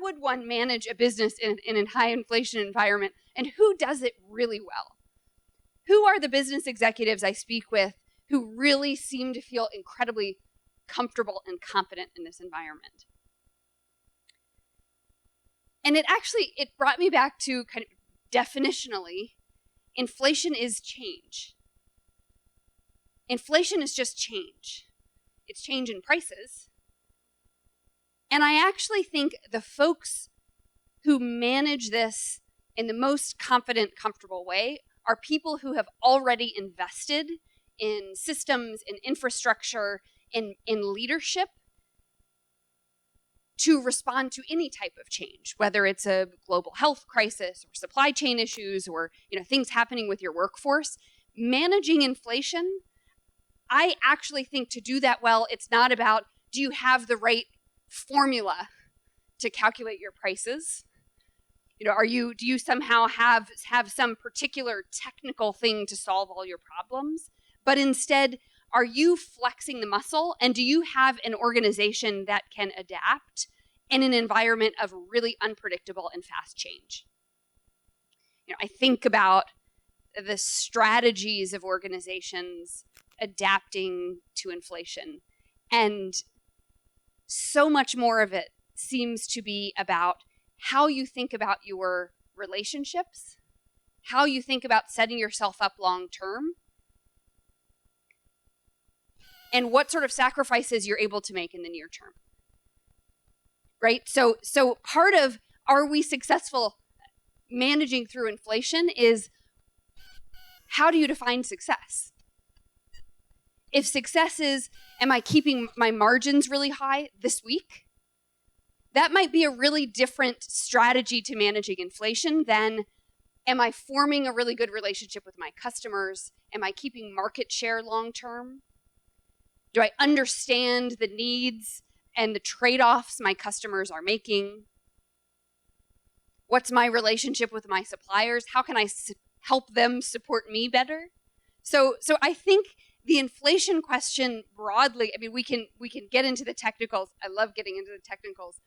would one manage a business in a high inflation environment, and who does it really well? Who are the business executives I speak with who really seem to feel incredibly comfortable and confident in this environment? And it brought me back to kind of definitionally, inflation is change. Inflation is just change. It's change in prices. And I actually think the folks who manage this in the most confident, comfortable way are people who have already invested in systems, in infrastructure, in leadership to respond to any type of change, whether it's a global health crisis or supply chain issues or things happening with your workforce. Managing inflation, I actually think to do that well, it's not about, do you have the right formula to calculate your prices? Do you somehow have some particular technical thing to solve all your problems? But instead, are you flexing the muscle, and do you have an organization that can adapt in an environment of really unpredictable and fast change? I think about the strategies of organizations adapting to inflation, and so much more of it seems to be about how you think about your relationships, how you think about setting yourself up long term, and what sort of sacrifices you're able to make in the near term. Right? So part of, are we successful managing through inflation, is how do you define success? If success is, am I keeping my margins really high this week? That might be a really different strategy to managing inflation than, am I forming a really good relationship with my customers? Am I keeping market share long term? Do I understand the needs and the trade-offs my customers are making? What's my relationship with my suppliers? How can I help them support me better? So I think the inflation question broadly, we can get into the technicals. I love getting into the technicals.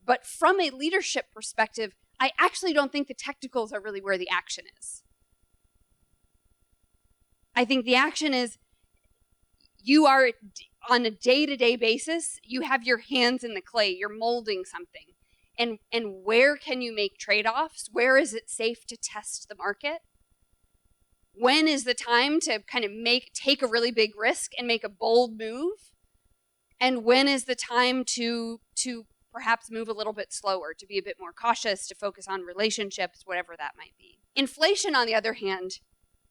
But from a leadership perspective, I actually don't think the technicals are really where the action is. I think the action is, you are, on a day-to-day basis, you have your hands in the clay, you're molding something. And where can you make trade-offs? Where is it safe to test the market? When is the time to kind of take a really big risk and make a bold move? And when is the time to perhaps move a little bit slower, to be a bit more cautious, to focus on relationships, whatever that might be? Inflation, on the other hand,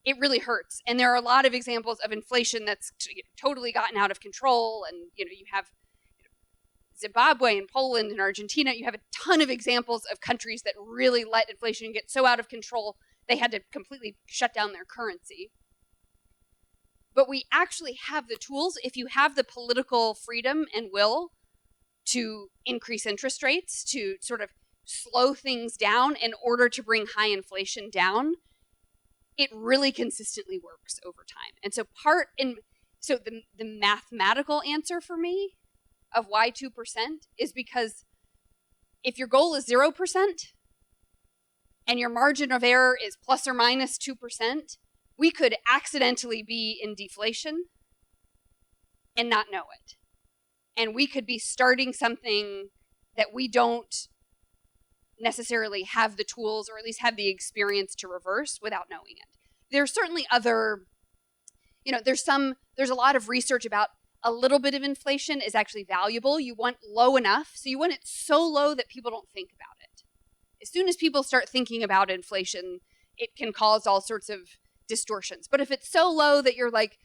it really hurts. And there are a lot of examples of inflation that's totally gotten out of control. And, you have Zimbabwe and Poland and Argentina. You have a ton of examples of countries that really let inflation get so out of control, they had to completely shut down their currency. But we actually have the tools, if you have the political freedom and will to increase interest rates, to sort of slow things down in order to bring high inflation down. It really consistently works over time. And so the mathematical answer for me of why 2% is because if your goal is 0% and your margin of error is plus or minus 2%, we could accidentally be in deflation and not know it. And we could be starting something that we don't necessarily have the tools, or at least have the experience to reverse without knowing it. There's certainly other, there's a lot of research about a little bit of inflation is actually valuable. You want low enough, so you want it so low that people don't think about it. As soon as people start thinking about inflation, it can cause all sorts of distortions. But if it's so low that you're like,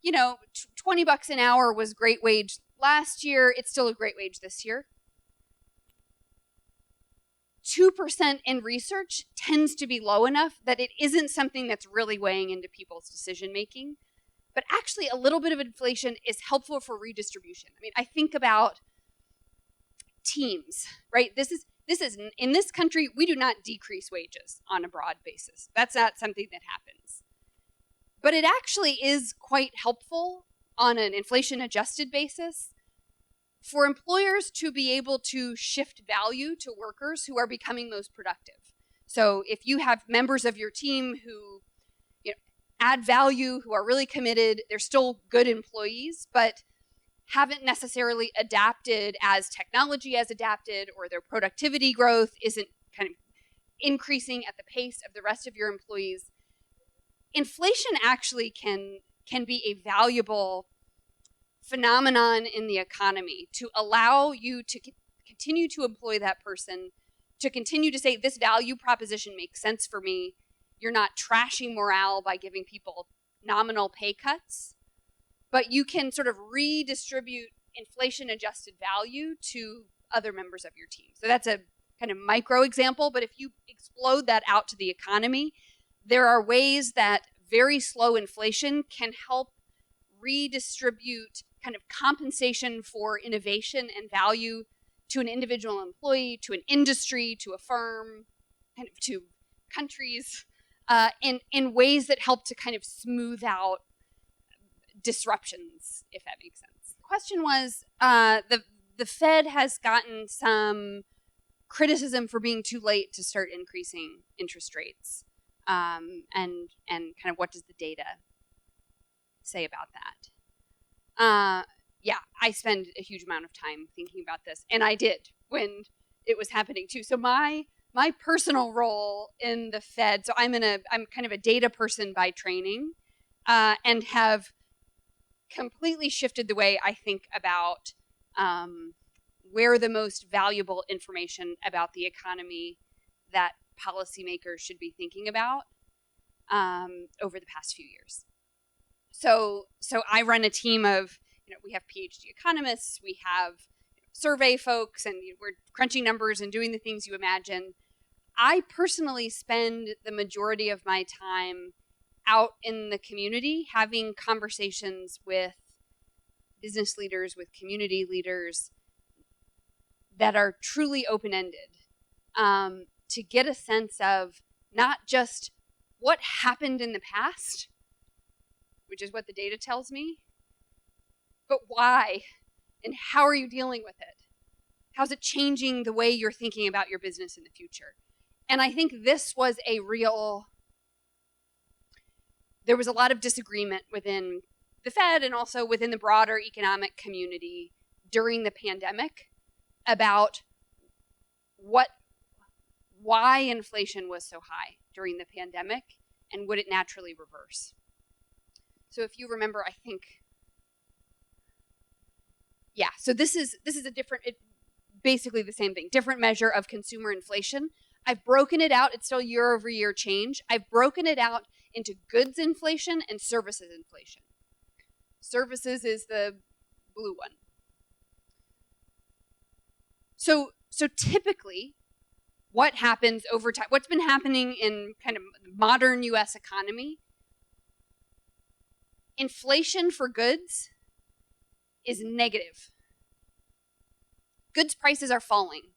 $20 an hour was great wage last year, it's still a great wage this year. 2% in research tends to be low enough that it isn't something that's really weighing into people's decision making. But actually, a little bit of inflation is helpful for redistribution. I think about teams, right? This is in this country, we do not decrease wages on a broad basis. That's not something that happens. But it actually is quite helpful on an inflation adjusted basis for employers to be able to shift value to workers who are becoming most productive. So if you have members of your team who add value, who are really committed, they're still good employees, but haven't necessarily adapted as technology has adapted, or their productivity growth isn't kind of increasing at the pace of the rest of your employees, inflation actually can be a valuable phenomenon in the economy to allow you to continue to employ that person, to continue to say, this value proposition makes sense for me. You're not trashing morale by giving people nominal pay cuts, but you can sort of redistribute inflation-adjusted value to other members of your team. So that's a kind of micro example, but if you explode that out to the economy, there are ways that very slow inflation can help redistribute kind of compensation for innovation and value to an individual employee, to an industry, to a firm, kind of to countries, in ways that help to kind of smooth out disruptions, if that makes sense. The question was, the Fed has gotten some criticism for being too late to start increasing interest rates, and kind of what does the data say about that? Yeah, I spend a huge amount of time thinking about this, and I did when it was happening too. So my personal role in the Fed, so I'm kind of a data person by training, and have completely shifted the way I think about where the most valuable information about the economy that policymakers should be thinking about over the past few years. So I run a team of, we have PhD economists, we have survey folks, and we're crunching numbers and doing the things you imagine. I personally spend the majority of my time out in the community having conversations with business leaders, with community leaders that are truly open-ended, to get a sense of not just what happened in the past, which is what the data tells me, but why and how are you dealing with it? How's it changing the way you're thinking about your business in the future? And I think this was there was a lot of disagreement within the Fed and also within the broader economic community during the pandemic about why inflation was so high during the pandemic and would it naturally reverse. So if you remember, I think, yeah, so this is a different, basically the same thing, different measure of consumer inflation. I've broken it out. It's still year over year change. I've broken it out into goods inflation and services inflation. Services is the blue one. So typically what happens over time, what's been happening in kind of modern US economy, inflation for goods is negative. Goods prices are falling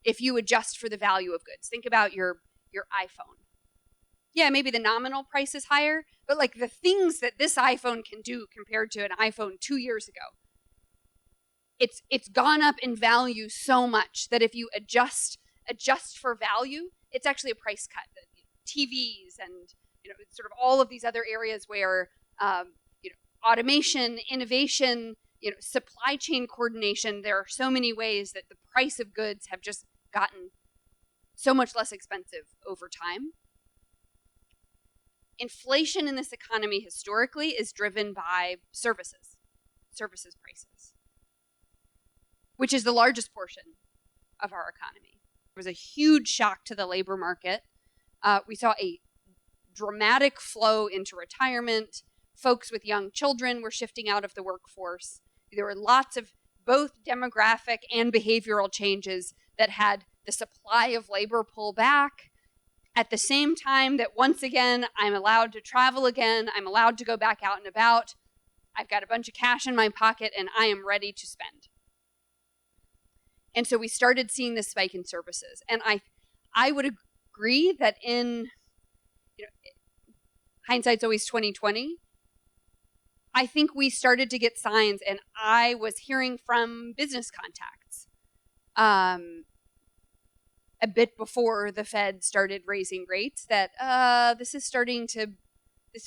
if you adjust for the value of goods. Think about your iPhone. Yeah, maybe the nominal price is higher, but like the things that this iPhone can do compared to an iPhone 2 years ago, it's gone up in value so much that if you adjust for value, it's actually a price cut. TVs and sort of all of these other areas where automation, innovation, supply chain coordination, there are so many ways that the price of goods have just gotten so much less expensive over time. Inflation in this economy historically is driven by services prices, which is the largest portion of our economy. There was a huge shock to the labor market. We saw a dramatic flow into retirement. Folks with young children were shifting out of the workforce. There were lots of both demographic and behavioral changes that had the supply of labor pull back. At the same time that once again, I'm allowed to travel again, I'm allowed to go back out and about, I've got a bunch of cash in my pocket and I am ready to spend. And so we started seeing this spike in services. And I would agree that in, hindsight's always 20/20. I think we started to get signs, and I was hearing from business contacts a bit before the Fed started raising rates that this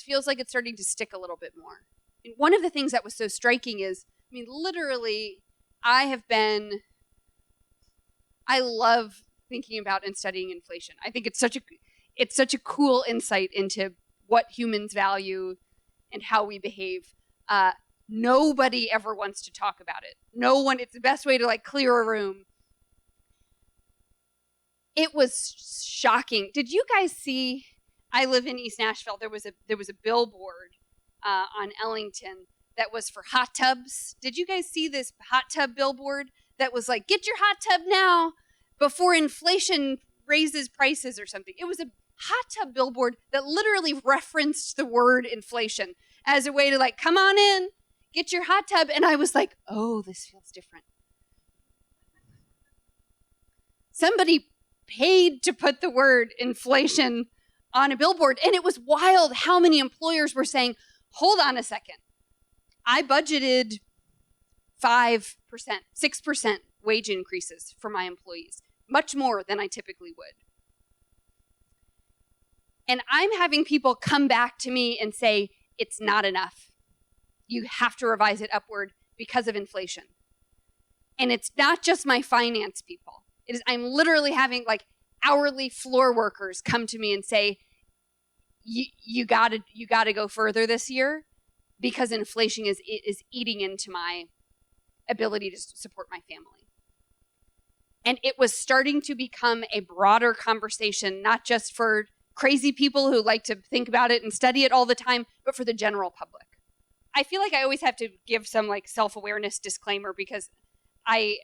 feels like it's starting to stick a little bit more. And one of the things that was so striking is, I mean, literally, I love thinking about and studying inflation. I think it's such a cool insight into what humans value and how we behave. Nobody ever wants to talk about it. No one. It's the best way to like clear a room. It was shocking. Did you guys see? I live in East Nashville. There was a billboard on Ellington that was for hot tubs. Did you guys see this hot tub billboard that was like, "Get your hot tub now before inflation raises prices" or something? It was a hot tub billboard that literally referenced the word inflation as a way to like, come on in, get your hot tub. And I was like, oh, this feels different. Somebody paid to put the word inflation on a billboard. And it was wild how many employers were saying, hold on a second. I budgeted 5%, 6% wage increases for my employees, much more than I typically would. And I'm having people come back to me and say, it's not enough. You have to revise it upward because of inflation. And it's not just my finance people. It is, I'm literally having like hourly floor workers come to me and say, you gotta go further this year because inflation is eating into my ability to support my family. And it was starting to become a broader conversation, not just for crazy people who like to think about it and study it all the time, but for the general public. I feel like I always have to give some like self-awareness disclaimer because I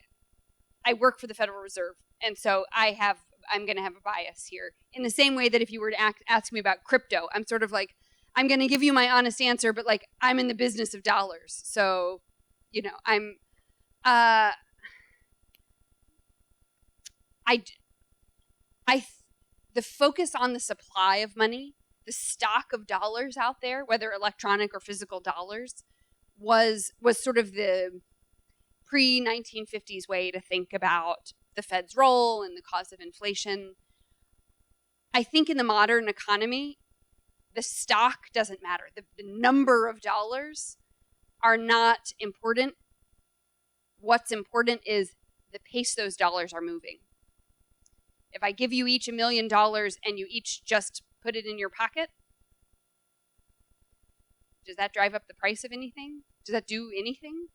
work for the Federal Reserve. And so I'm going to have a bias here. In the same way that if you were to ask me about crypto, I'm sort of like, I'm going to give you my honest answer, but like I'm in the business of dollars. So, you know, the focus on the supply of money, the stock of dollars out there, whether electronic or physical dollars, was sort of the pre-1950s way to think about the Fed's role and the cause of inflation. I think in the modern economy, the stock doesn't matter. The number of dollars are not important. What's important is the pace those dollars are moving. If I give you each $1 million and you each just put it in your pocket, does that drive up the price of anything? Does that do anything?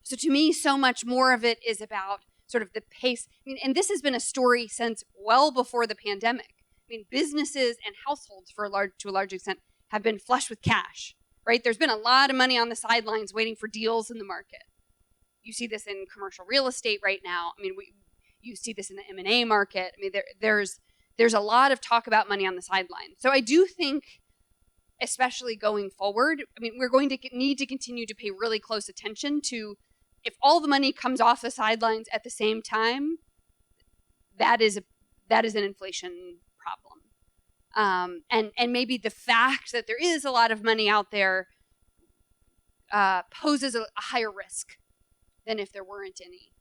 So to me, so much more of it is about sort of the pace. I mean, and this has been a story since well before the pandemic. I mean, businesses and households to a large extent have been flush with cash, right? There's been a lot of money on the sidelines waiting for deals in the market. You see this in commercial real estate right now. I mean, you see this in the M&A market. I mean, there's a lot of talk about money on the sidelines. So I do think, especially going forward, I mean, we're going to need to continue to pay really close attention to if all the money comes off the sidelines at the same time, that is an inflation problem. And maybe the fact that there is a lot of money out there poses a higher risk than if there weren't any.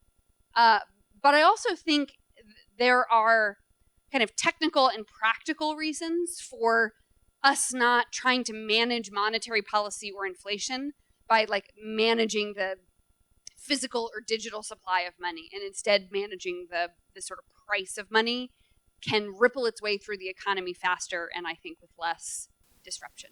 But I also think there are kind of technical and practical reasons for us not trying to manage monetary policy or inflation by like managing the physical or digital supply of money, and instead managing the sort of price of money can ripple its way through the economy faster and I think with less disruption.